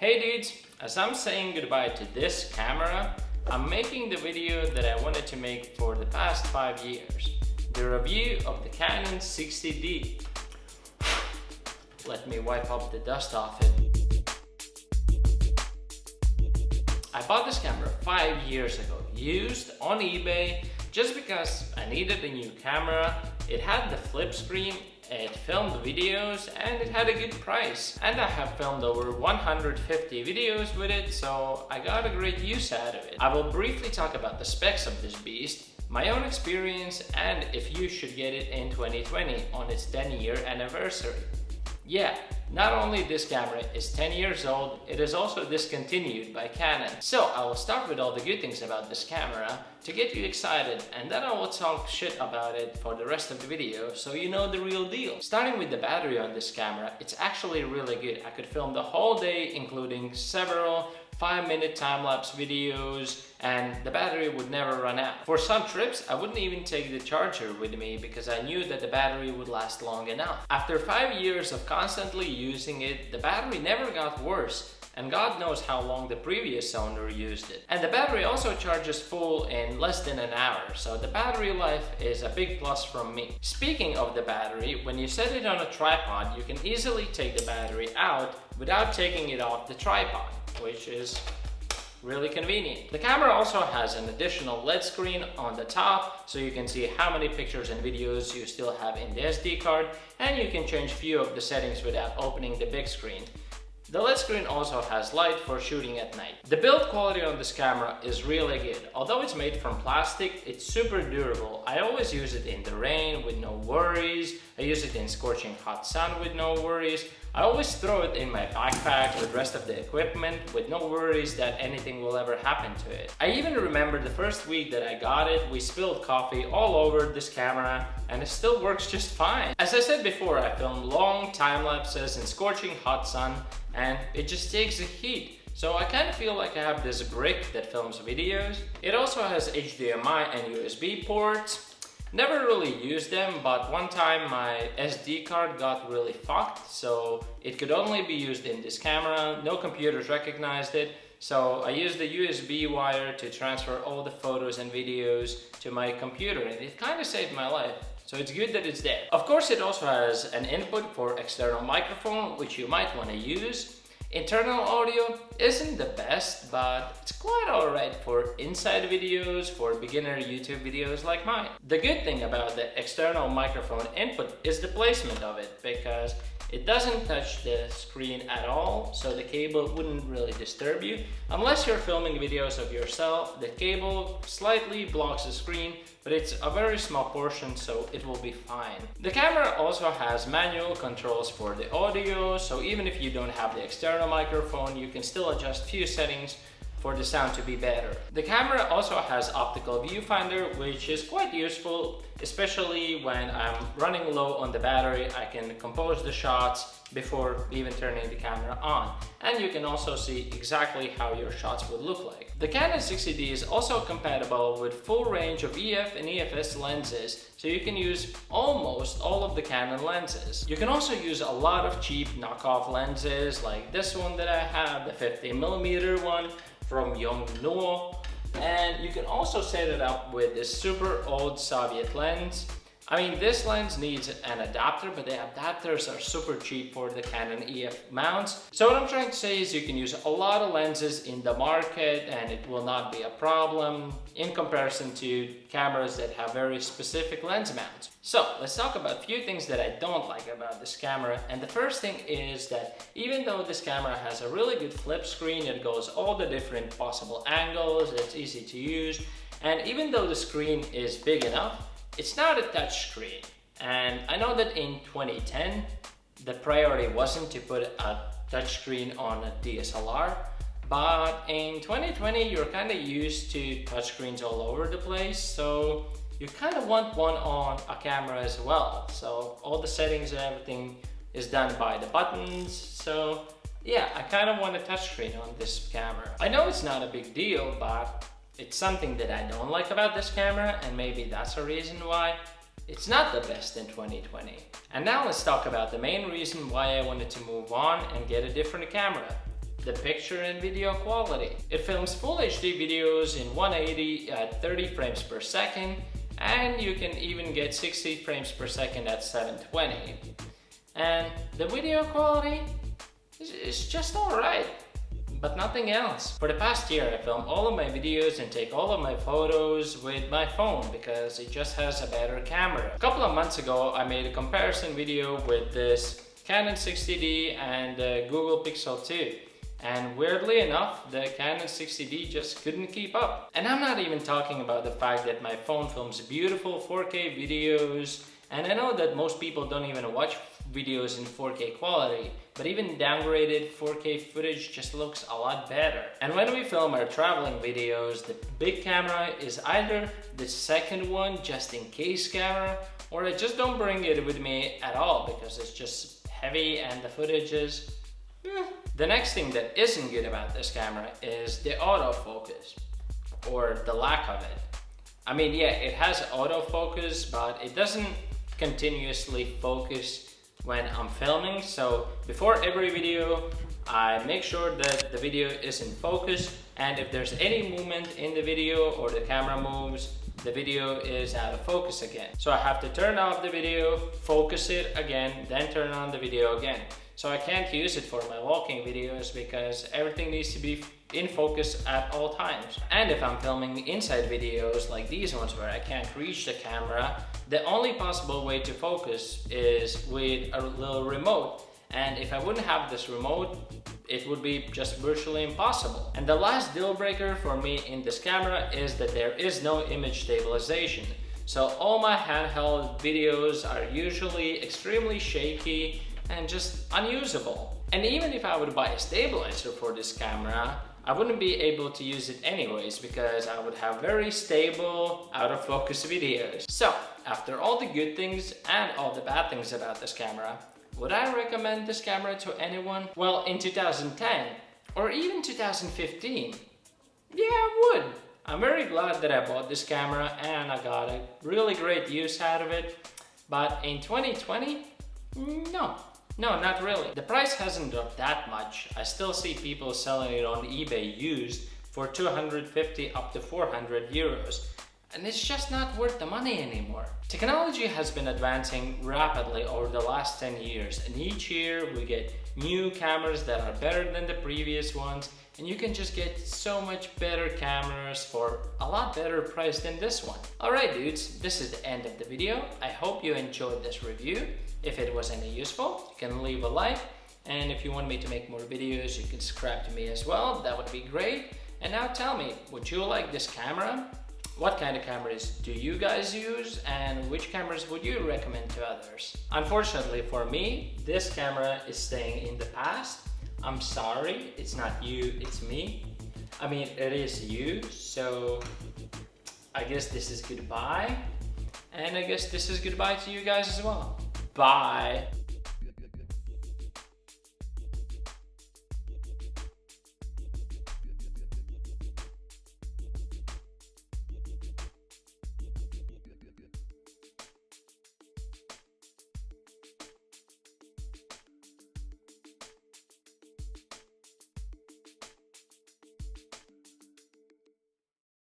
Hey dudes, as I'm saying goodbye to this camera, I'm making the video that I wanted to make for the past 5 years. The review of the Canon 60D. Let me wipe up the dust off it. I bought this camera 5 years ago, used on eBay, just because I needed a new camera. It had the flip screen, it filmed videos, and it had a good price. And I have filmed over 150 videos with it, so I got a great use out of it. I will briefly talk about the specs of this beast, my own experience, and if you should get it in 2020 on its 10-year anniversary. Yeah, not only this camera is 10 years old, it is also discontinued by Canon. So I will start with all the good things about this camera to get you excited, and then I will talk shit about it for the rest of the video so you know the real deal. Starting with the battery on this camera, it's actually really good. I could film the whole day, including several 5-minute time-lapse videos, and the battery would never run out. For some trips, I wouldn't even take the charger with me because I knew that the battery would last long enough. After 5 years of constantly using it, the battery never got worse, and God knows how long the previous owner used it. And the battery also charges full in less than an hour, so the battery life is a big plus from me. Speaking of the battery, when you set it on a tripod, you can easily take the battery out without taking it off the tripod, which is really convenient. The camera also has an additional LED screen on the top, so you can see how many pictures and videos you still have in the SD card, and you can change few of the settings without opening the big screen. The LED screen also has light for shooting at night. The build quality on this camera is really good. Although it's made from plastic, it's super durable. I always use it in the rain with no worries. I use it in scorching hot sun with no worries. I always throw it in my backpack with the rest of the equipment with no worries that anything will ever happen to it. I even remember the first week that I got it, we spilled coffee all over this camera and it still works just fine. As I said before, I filmed long time lapses in scorching hot sun and it just takes the heat. So I kind of feel like I have this brick that films videos. It also has HDMI and USB ports. Never really used them, but one time my SD card got really fucked, so it could only be used in this camera. No computers recognized it, so I used the USB wire to transfer all the photos and videos to my computer, and it kind of saved my life. So it's good that it's there. Of course, it also has an input for external microphone, which you might want to use. Internal audio isn't the best, but it's quite alright for inside videos, for beginner YouTube videos like mine. The good thing about the external microphone input is the placement of it, because it doesn't touch the screen at all, so the cable wouldn't really disturb you. Unless you're filming videos of yourself, the cable slightly blocks the screen, but it's a very small portion, so it will be fine. The camera also has manual controls for the audio, so even if you don't have the external microphone, you can still adjust few settings for the sound to be better. The camera also has optical viewfinder, which is quite useful, especially when I'm running low on the battery. I can compose the shots before even turning the camera on, and you can also see exactly how your shots would look like. The Canon 60D is also compatible with full range of EF and EFS lenses, so you can use almost all of the Canon lenses. You can also use a lot of cheap knockoff lenses like this one that I have, the 50mm one from Yongnuo, and you can also set it up with this super old Soviet lens. I mean, this lens needs an adapter, but the adapters are super cheap for the Canon EF mounts. So what I'm trying to say is you can use a lot of lenses in the market and it will not be a problem in comparison to cameras that have very specific lens mounts. So let's talk about a few things that I don't like about this camera. And the first thing is that even though this camera has a really good flip screen, it goes all the different possible angles, it's easy to use, and even though the screen is big enough, it's not a touch screen. And I know that in 2010, the priority wasn't to put a touch screen on a DSLR, but in 2020, you're kind of used to touch screens all over the place, so you kind of want one on a camera as well. So all the settings and everything is done by the buttons, so yeah, I kind of want a touch screen on this camera. I know it's not a big deal, but it's something that I don't like about this camera, and maybe that's a reason why it's not the best in 2020. And now let's talk about the main reason why I wanted to move on and get a different camera. the picture and video quality. It films full HD videos in 180 at 30 frames per second, and you can even get 60 frames per second at 720. And the video quality is just alright, but nothing else. For the past year, I film all of my videos and take all of my photos with my phone because it just has a better camera. A couple of months ago, I made a comparison video with this Canon 60D and the Google Pixel 2. And weirdly enough, the Canon 60D just couldn't keep up. And I'm not even talking about the fact that my phone films beautiful 4K videos, and I know that most people don't even watch videos in 4K quality, but even downgraded 4K footage just looks a lot better. And when we film our traveling videos, the big camera is either the second one just in case camera, or I just don't bring it with me at all because it's just heavy and the footage is The next thing that isn't good about this camera is the autofocus, or the lack of it. I mean, yeah, it has autofocus, but it doesn't continuously focus when I'm filming. So before every video, I make sure that the video is in focus, and if there's any movement in the video or the camera moves, the video is out of focus again. So I have to turn off the video, focus it again, then turn on the video again. So I can't use it for my walking videos because everything needs to be in focus at all times. And if I'm filming inside videos like these ones where I can't reach the camera, the only possible way to focus is with a little remote. And if I wouldn't have this remote, it would be just virtually impossible. And the last deal breaker for me in this camera is that there is no image stabilization. So all my handheld videos are usually extremely shaky and just unusable. And even if I would buy a stabilizer for this camera, I wouldn't be able to use it anyways because I would have very stable, out of focus videos. So after all the good things and all the bad things about this camera, would I recommend this camera to anyone? Well, in 2010 or even 2015, yeah, I would. I'm very glad that I bought this camera and I got a really great use out of it. But in 2020, no, not really. The price hasn't dropped that much. I still see people selling it on eBay used for 250 up to 400 euros. And it's just not worth the money anymore. Technology has been advancing rapidly over the last 10 years, and each year we get new cameras that are better than the previous ones, and you can just get so much better cameras for a lot better price than this one. Alright dudes, this is the end of the video. I hope you enjoyed this review. If it was any useful, you can leave a like, and if you want me to make more videos, you can subscribe to me as well. That would be great. And now tell me, would you like this camera? What kind of cameras do you guys use, and which cameras would you recommend to others? Unfortunately for me, this camera is staying in the past. I'm sorry, it's not you, it's me. I mean, it is you, so I guess this is goodbye. And I guess this is goodbye to you guys as well. Bye.